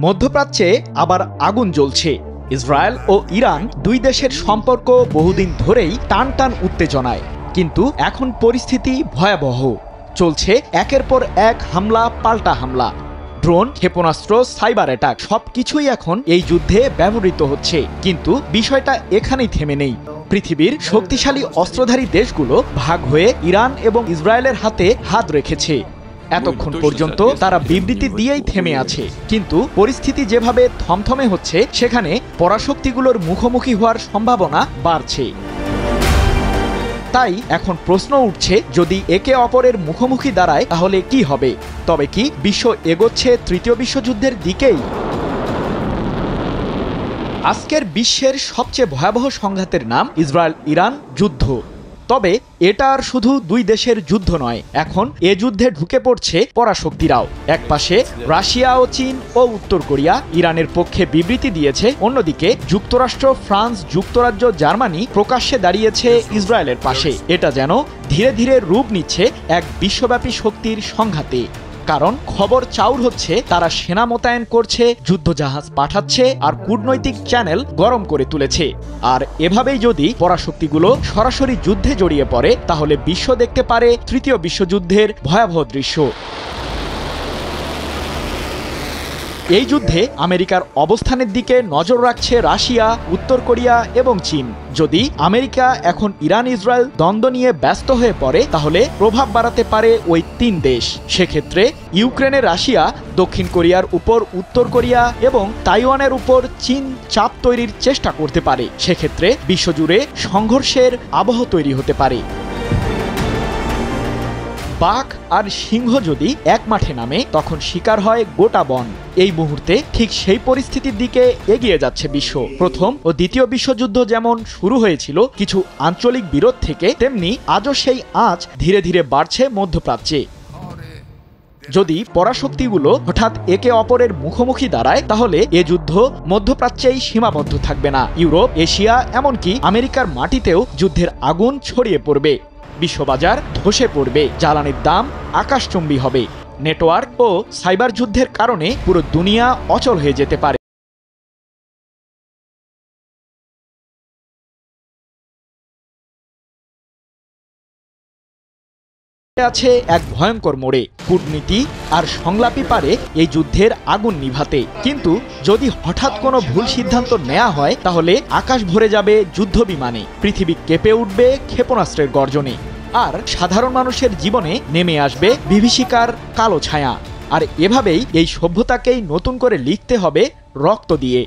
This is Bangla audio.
মধ্যপ্রাচ্যে আবার আগুন জ্বলছে। ইসরায়েল ও ইরান দুই দেশের সম্পর্ক বহুদিন ধরেই টান টান উত্তেজনায়, কিন্তু এখন পরিস্থিতি ভয়াবহ। চলছে একের পর এক হামলা পাল্টা হামলা, ড্রোন, ক্ষেপণাস্ত্র, সাইবার অ্যাটাক সবকিছুই এখন এই যুদ্ধে ব্যবহৃত হচ্ছে। কিন্তু বিষয়টা এখানেই থেমে নেই। পৃথিবীর শক্তিশালী অস্ত্রধারী দেশগুলো ভাগ হয়ে ইরান এবং ইসরায়েলের হাতে হাত রেখেছে। এতক্ষণ পর্যন্ত তারা বিবৃতি দিয়েই থেমে আছে, কিন্তু পরিস্থিতি যেভাবে থমথমে হচ্ছে সেখানে পরাশক্তিগুলোর মুখোমুখি হওয়ার সম্ভাবনা বাড়ছে। তাই এখন প্রশ্ন উঠছে, যদি একে অপরের মুখোমুখি দাঁড়ায় তাহলে কি হবে? তবে কি বিশ্ব এগোচ্ছে তৃতীয় বিশ্বযুদ্ধের দিকেই? আজকের বিশ্বের সবচেয়ে ভয়াবহ সংঘাতের নাম ইসরায়েল ইরান যুদ্ধ। তবে এটা আর শুধু দুই দেশের যুদ্ধ নয়, এখন এ যুদ্ধে ঢুকে পড়ছে পরাশক্তিরাও। একপাশে রাশিয়া ও চীন ও উত্তর কোরিয়া ইরানের পক্ষে বিবৃতি দিয়েছে, অন্যদিকে যুক্তরাষ্ট্র, ফ্রান্স, যুক্তরাজ্য, জার্মানি প্রকাশ্যে দাঁড়িয়েছে ইসরায়েলের পাশে। এটা যেন ধীরে ধীরে রূপ নিচ্ছে এক বিশ্বব্যাপী শক্তির সংঘাতে। কারণ খবর চাউর হচ্ছে, তারা সেনা মোতায়েন করছে, যুদ্ধজাহাজ পাঠাচ্ছে আর কূটনৈতিক চ্যানেল গরম করে তুলেছে। আর এভাবেই যদি পরাশক্তিগুলো সরাসরি যুদ্ধে জড়িয়ে পড়ে, তাহলে বিশ্ব দেখতে পারে তৃতীয় বিশ্বযুদ্ধের ভয়াবহ দৃশ্য। এই যুদ্ধে আমেরিকার অবস্থানের দিকে নজর রাখছে রাশিয়া, উত্তর কোরিয়া এবং চীন। যদি আমেরিকা এখন ইরান ইসরায়েল দ্বন্দ্ব নিয়ে ব্যস্ত হয়ে পড়ে, তাহলে প্রভাব বাড়াতে পারে ওই তিন দেশ। সেক্ষেত্রে ইউক্রেনে রাশিয়া, দক্ষিণ কোরিয়ার উপর উত্তর কোরিয়া এবং তাইওয়ানের উপর চীন চাপ তৈরির চেষ্টা করতে পারে। সেক্ষেত্রে বিশ্বজুড়ে সংঘর্ষের আবহ তৈরি হতে পারে। বাঘ আর সিংহ যদি এক মাঠে নামে, তখন শিকার হয় গোটা বন। এই মুহূর্তে ঠিক সেই পরিস্থিতির দিকে এগিয়ে যাচ্ছে বিশ্ব। প্রথম ও দ্বিতীয় বিশ্বযুদ্ধ যেমন শুরু হয়েছিল কিছু আঞ্চলিক বিরোধ থেকে, তেমনি আজও সেই আঁচ ধীরে ধীরে বাড়ছে মধ্যপ্রাচ্যে। যদি পরাশক্তিগুলো হঠাৎ একে অপরের মুখোমুখি দাঁড়ায়, তাহলে এ যুদ্ধ মধ্যপ্রাচ্যেই সীমাবদ্ধ থাকবে না। ইউরোপ, এশিয়া, এমনকি আমেরিকার মাটিতেও যুদ্ধের আগুন ছড়িয়ে পড়বে। বিশ্ববাজার ধসে পড়বে, জ্বালানির দাম আকাশচুম্বী হবে, নেটওয়ার্ক ও সাইবার যুদ্ধের কারণে পুরো দুনিয়া অচল হয়ে যেতে পারে। আছে এক ভয়ঙ্কর মোড়ে। কূটনীতি আর সংলাপই পারে এই যুদ্ধের আগুন নিভাতে। কিন্তু যদি হঠাৎ কোনো ভুল সিদ্ধান্ত নেওয়া হয়, তাহলে আকাশ ভরে যাবে যুদ্ধ বিমানে, পৃথিবী কেঁপে উঠবে ক্ষেপণাস্ত্রের গর্জনে, আর সাধারণ মানুষের জীবনে নেমে আসবে বিভীষিকার কালো ছায়া। আর এভাবেই এই সভ্যতাকেই নতুন করে লিখতে হবে রক্ত দিয়ে।